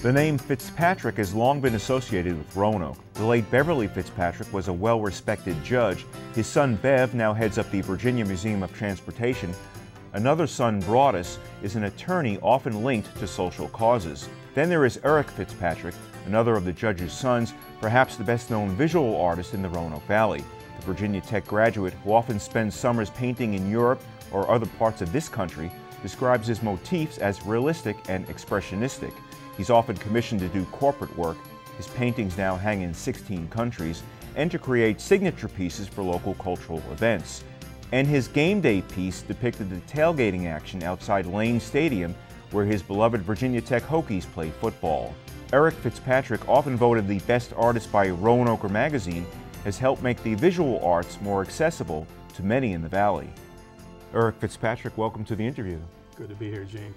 The name Fitzpatrick has long been associated with Roanoke. The late Beverly Fitzpatrick was a well-respected judge. His son Bev now heads up the Virginia Museum of Transportation. Another son, Broadus, is an attorney often linked to social causes. Then there is Eric Fitzpatrick, another of the judge's sons, perhaps the best-known visual artist in the Roanoke Valley. The Virginia Tech graduate, who often spends summers painting in Europe or other parts of this country, describes his motifs as realistic and expressionistic. He's often commissioned to do corporate work. His paintings now hang in 16 countries, and to create signature pieces for local cultural events. And his game day piece depicted the tailgating action outside Lane Stadium, where his beloved Virginia Tech Hokies play football. Eric Fitzpatrick, often voted the best artist by Roanoke magazine, has helped make the visual arts more accessible to many in the Valley. Eric Fitzpatrick, welcome to the interview. Good to be here, Gene.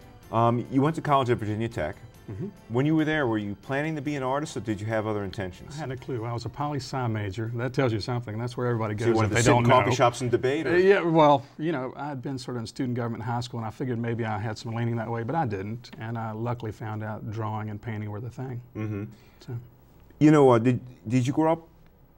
You went to college at Virginia Tech. Mm-hmm. When you were there, were you planning to be an artist, or did you have other intentions? I had a clue. I was a poli-sci major. That tells you something. That's where everybody goes. So you wanted to sit in coffee shops and debate? Yeah, well, you know, I had been sort of in student government in high school, and I figured maybe I had some leaning that way, but I didn't. And I luckily found out drawing and painting were the thing. Mm-hmm. So. You know, did you grow up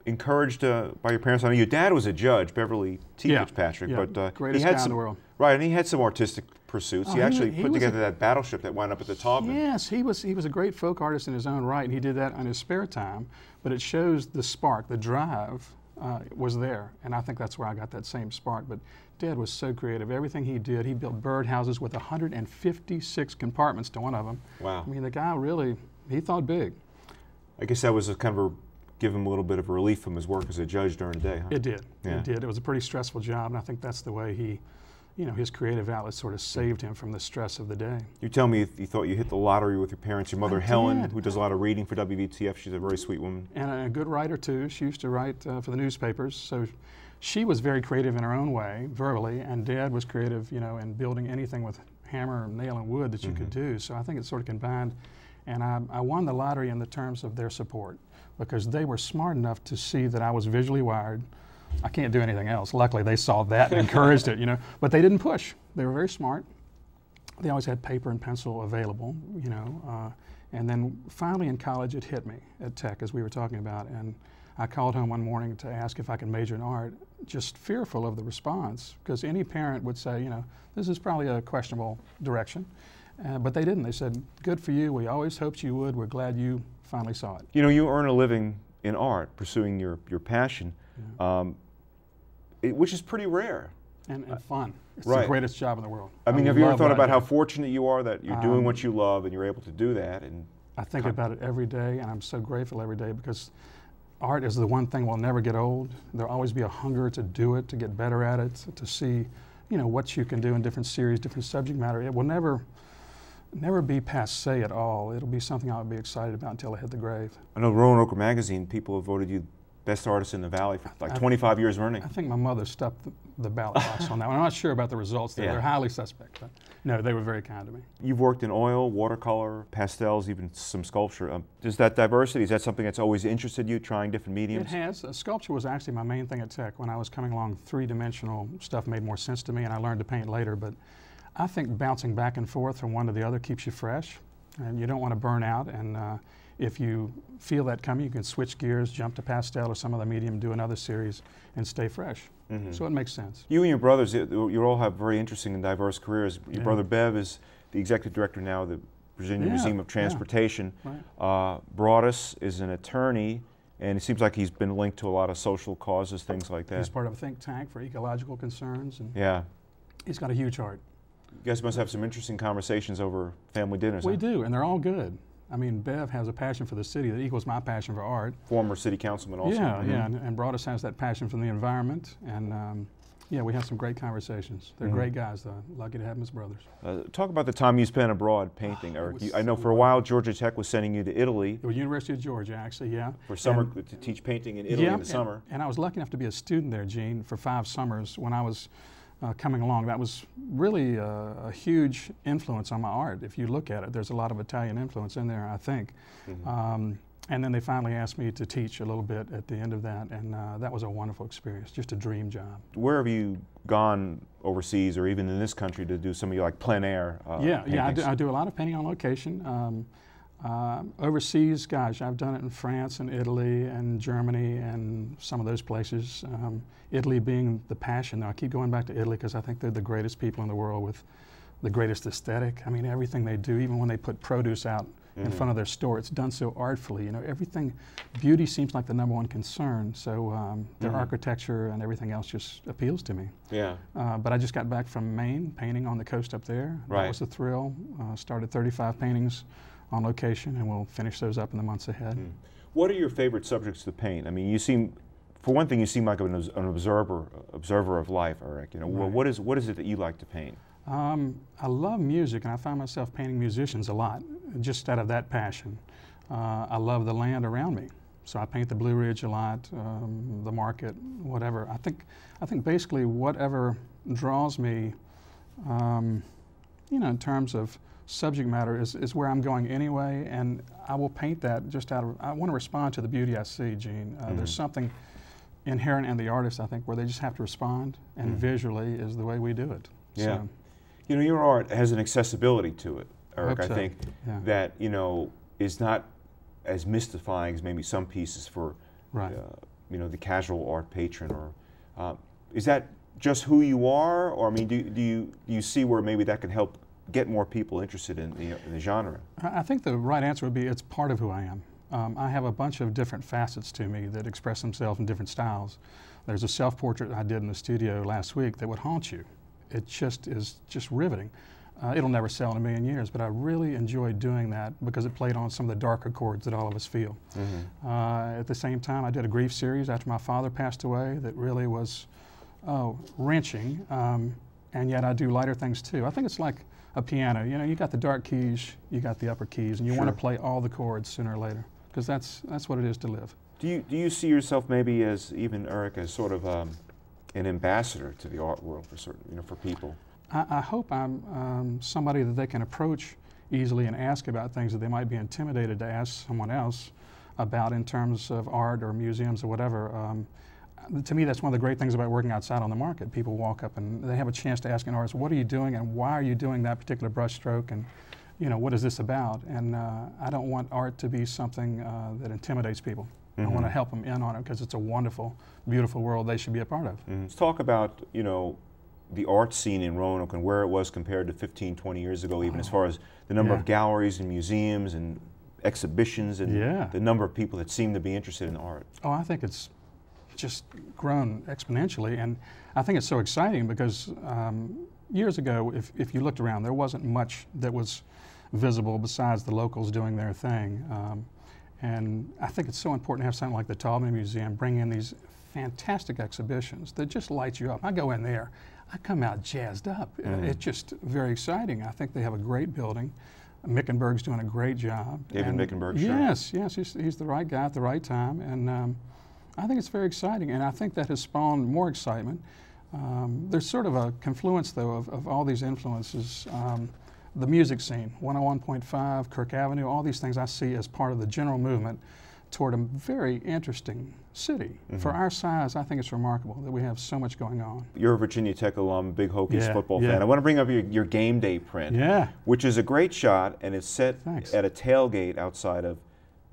encouraged by your parents? I know your dad was a judge, Beverly Fitzpatrick, but greatest he had guy some, in the world. Right, and he had some artistic pursuits. Oh, he actually he put was together that battleship that wound up at the Taubman. Yes, he was a great folk artist in his own right, and he did that in his spare time. But it shows the spark, the drive was there, and I think that's where I got that same spark. But Dad was so creative. Everything he did, he built birdhouses with 156 compartments to one of them. Wow. I mean, the guy really, he thought big. I guess that was a kind of give him a little bit of a relief from his work as a judge during the day, huh? It did. Yeah. It did. It was a pretty stressful job, and I think that's the way he, you know, his creative outlet sort of saved him from the stress of the day. You tell me you thought you hit the lottery with your parents. Your mother, Helen, did. who does a lot of reading for WVTF, she's a very sweet woman. And a good writer, too. She used to write for the newspapers, so she was very creative in her own way, verbally, and Dad was creative, you know, in building anything with hammer, nail, and wood that you could do. So I think it sort of combined, and I won the lottery in the terms of their support, because they were smart enough to see that I was visually wired. I can't do anything else. Luckily, they saw that and encouraged it, you know. But they didn't push. They were very smart. They always had paper and pencil available, you know. And then finally in college, it hit me at Tech, as we were talking about. And I called home one morning to ask if I could major in art, just fearful of the response, because any parent would say, you know, this is probably a questionable direction. But they didn't. They said, good for you. We always hoped you would. We're glad you finally saw it. You know, you earn a living in art, pursuing your passion, which is pretty rare. And fun. It's right. the greatest job in the world. I mean, have you ever thought about how fortunate you are that you're doing what you love and you're able to do that? And I think about it every day, and I'm so grateful every day, because art is the one thing will never get old. There'll always be a hunger to do it, to get better at it, to see, you know, what you can do in different series, different subject matter. It will never be passé at all. It'll be something I'll be excited about until I hit the grave. I know Roanoke magazine, people have voted you best artist in the Valley for like 25 years running. I think my mother stuffed the ballot box on that one. I'm not sure about the results there. They're highly suspect, but no, they were very kind to me. You've worked in oil, watercolor, pastels, even some sculpture. Does that diversity, is that something that's always interested you, trying different mediums? It has. Sculpture was actually my main thing at Tech. When I was coming along, three-dimensional stuff made more sense to me, and I learned to paint later. But I think bouncing back and forth from one to the other keeps you fresh, and you don't want to burn out. And if you feel that coming, you can switch gears, jump to pastel or some other medium, do another series, and stay fresh. So it makes sense. You and your brothers, you all have very interesting and diverse careers. Your brother Bev is the executive director now of the Virginia Museum of Transportation. Right. Broadus is an attorney, and it seems like he's been linked to a lot of social causes, things like that. He's part of a think tank for ecological concerns. And he's got a huge heart. You guys must have some interesting conversations over family dinners. We do, and they're all good. I mean, Bev has a passion for the city that equals my passion for art. Former city councilman also. Yeah, and Broadus has that passion for the environment, and yeah, we have some great conversations. They're great guys, though. Lucky to have them as brothers. Talk about the time you spent abroad painting, Eric. I know for a while Georgia Tech was sending you to Italy. The University of Georgia, actually, for summer, to teach painting in Italy in the summer. And I was lucky enough to be a student there, Gene, for 5 summers when I was coming along. That was really a huge influence on my art. If you look at it, there's a lot of Italian influence in there, I think. And then they finally asked me to teach a little bit at the end of that, and that was a wonderful experience, just a dream job. Where have you gone overseas or even in this country to do some of your like plein air I do a lot of painting on location. Overseas, gosh, I've done it in France and Italy and Germany and some of those places. Italy being the passion, though. I keep going back to Italy because I think they're the greatest people in the world with the greatest aesthetic. I mean, everything they do, even when they put produce out in front of their store, it's done so artfully. You know, everything, beauty seems like the #1 concern. So their architecture and everything else just appeals to me. Yeah. But I just got back from Maine, painting on the coast up there. Right. That was a thrill. Started 35 paintings on location, and we'll finish those up in the months ahead. What are your favorite subjects to paint? I mean, you seem, for one thing, you seem like an observer of life, Eric. You know, Right. what is it that you like to paint? I love music, and I find myself painting musicians a lot, just out of that passion. I love the land around me, so I paint the Blue Ridge a lot, the market, whatever. I think basically whatever draws me, you know, in terms of subject matter is where I'm going anyway, and I will paint that just out of, I want to respond to the beauty I see, Gene. There's something inherent in the artist, I think, where they just have to respond, and visually is the way we do it. Yeah. So, you know, your art has an accessibility to it, Eric, Hope so. I think, Yeah. that, you know, is not as mystifying as maybe some pieces for, Right. you know, the casual art patron. Or is that just who you are? Or, I mean, do you see where maybe that can help get more people interested in the genre? I think the right answer would be it's part of who I am. I have a bunch of different facets to me that express themselves in different styles. There's a self-portrait I did in the studio last week that would haunt you. It just is just riveting. It'll never sell in a million years, but I really enjoyed doing that because it played on some of the darker chords that all of us feel. At the same time, I did a grief series after my father passed away that really was wrenching, and yet I do lighter things too. I think it's like a piano. You know, you got the dark keys, you got the upper keys, and you want to play all the chords sooner or later, because that's what it is to live. Do you see yourself maybe as, even Eric, as sort of an ambassador to the art world for certain, you know, for people? I hope I'm somebody that they can approach easily and ask about things that they might be intimidated to ask someone else about in terms of art or museums or whatever. To me, that's one of the great things about working outside on the market. People walk up and they have a chance to ask an artist, what are you doing and why are you doing that particular brush stroke, and you know, what is this about? And I don't want art to be something that intimidates people. I want to help them in on it because it's a wonderful, beautiful world they should be a part of. Let's talk about, you know, the art scene in Roanoke and where it was compared to 15, 20 years ago, even as far as the number of galleries and museums and exhibitions and the number of people that seem to be interested in art. Oh, I think it's just grown exponentially, and I think it's so exciting because years ago, if you looked around, there wasn't much that was visible besides the locals doing their thing. And I think it's so important to have something like the Taubman Museum bring in these fantastic exhibitions that just light you up. I go in there, I come out jazzed up. It's just very exciting. I think they have a great building. Mickenberg's doing a great job. David Mickenberg, sure. Yes, he's the right guy at the right time, and I think it's very exciting, and I think that has spawned more excitement. There's sort of a confluence, though, of all these influences. The music scene, 101.5, Kirk Avenue, all these things I see as part of the general movement toward a very interesting city. For our size, I think it's remarkable that we have so much going on. You're a Virginia Tech alum, big Hokies football fan. I want to bring up your game day print, which is a great shot, and it's set at a tailgate outside of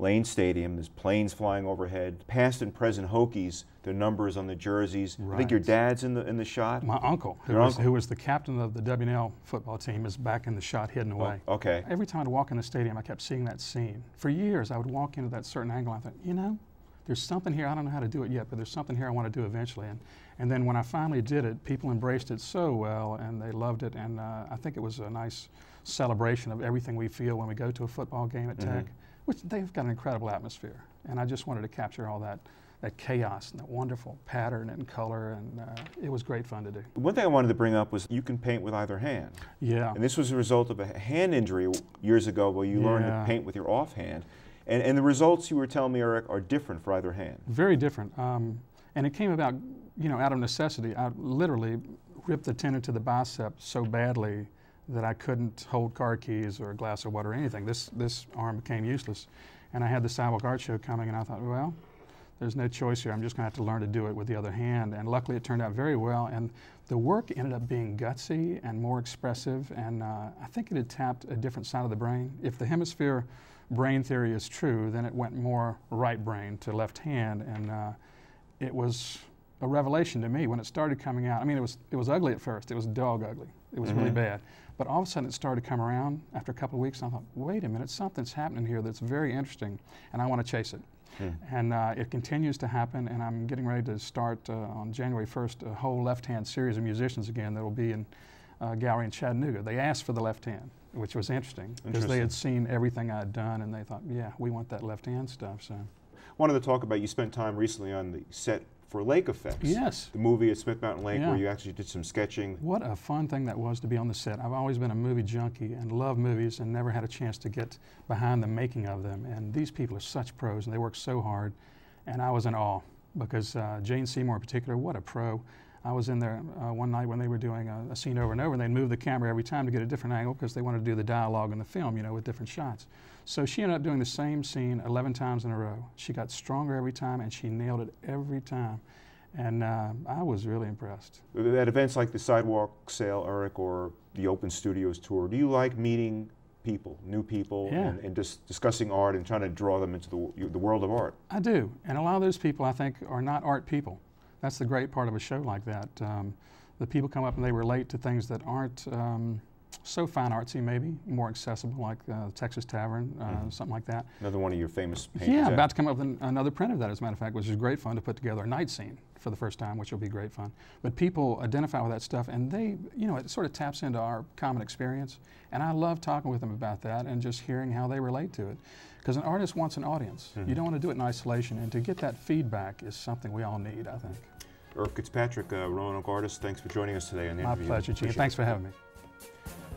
Lane Stadium. There's planes flying overhead. Past and present Hokies, their numbers on the jerseys. I think your dad's in the shot. My uncle, who was the captain of the WNL football team, is back in the shot, hidden away. Oh, okay. Every time I'd walk in the stadium, I kept seeing that scene. For years, I would walk into that certain angle, and I thought, you know, there's something here. I don't know how to do it yet, but there's something here I want to do eventually. And then when I finally did it, people embraced it so well, and they loved it. And I think it was a nice celebration of everything we feel when we go to a football game at Tech, which they've got an incredible atmosphere. And I just wanted to capture all that chaos and that wonderful pattern and color, and it was great fun to do. One thing I wanted to bring up was you can paint with either hand. Yeah. And this was a result of a hand injury years ago where you learned to paint with your offhand. And the results you were telling me, Eric, are different for either hand. Very different. And it came about, you know, out of necessity. I literally ripped the tendon to the bicep so badly that I couldn't hold car keys or a glass of water or anything. This arm became useless. And I had the Sidewalk Art Show coming, and I thought, well, there's no choice here. I'm just going to have to learn to do it with the other hand. And luckily it turned out very well. And the work ended up being gutsy and more expressive. And I think it had tapped a different side of the brain. If the hemisphere brain theory is true, then it went more right brain to left hand, and it was a revelation to me when it started coming out. I mean, it was ugly at first. It was dog ugly. It was really bad. But all of a sudden it started to come around after a couple of weeks, and I thought, wait a minute, something's happening here that's very interesting, and I want to chase it. And it continues to happen, and I'm getting ready to start on January 1st a whole left-hand series of musicians again that will be in a gallery in Chattanooga. They asked for the left hand, which was interesting, because they had seen everything I'd done, and they thought, yeah, we want that left hand stuff. So, wanted to talk about, you spent time recently on the set for Lake Effects. Yes. The movie at Smith Mountain Lake, where you actually did some sketching. What a fun thing that was to be on the set. I've always been a movie junkie and love movies and never had a chance to get behind the making of them. And these people are such pros, and they work so hard. And I was in awe, because Jane Seymour in particular, what a pro. I was in there one night when they were doing a scene over and over, and they'd move the camera every time to get a different angle, because they wanted to do the dialogue in the film, you know, with different shots. So she ended up doing the same scene 11 times in a row. She got stronger every time, and she nailed it every time. And I was really impressed. At events like the Sidewalk Sale, Eric, or the Open Studios Tour, do you like meeting people, new people, and just discussing art and trying to draw them into the world of art? I do. And a lot of those people, I think, are not art people. That's the great part of a show like that. The people come up and they relate to things that aren't so fine artsy, maybe, more accessible, like Texas Tavern, something like that. Another one of your famous paintings. Yeah, about to come up with another print of that, as a matter of fact, which is great fun to put together a night scene for the first time, which will be great fun. But people identify with that stuff, and they, you know, it sort of taps into our common experience. And I love talking with them about that and just hearing how they relate to it. Because an artist wants an audience. You don't want to do it in isolation, and to get that feedback is something we all need, I think. Eric Fitzpatrick, Roanoke artist, thanks for joining us today on the interview. My pleasure, Gene. Thanks for having me.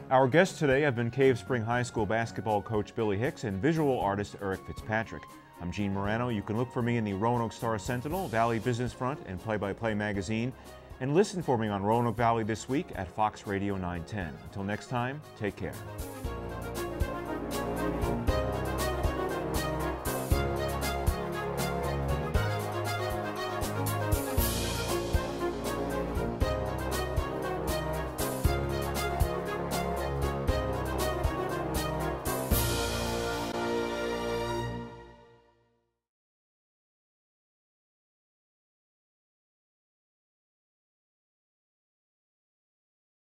Our guests today have been Cave Spring High School basketball coach Billy Hicks and visual artist Eric Fitzpatrick. I'm Gene Marrano. You can look for me in the Roanoke Star-Sentinel, Valley Business Front, and Play-by-Play magazine, and listen for me on Roanoke Valley This Week at Fox Radio 910. Until next time, take care.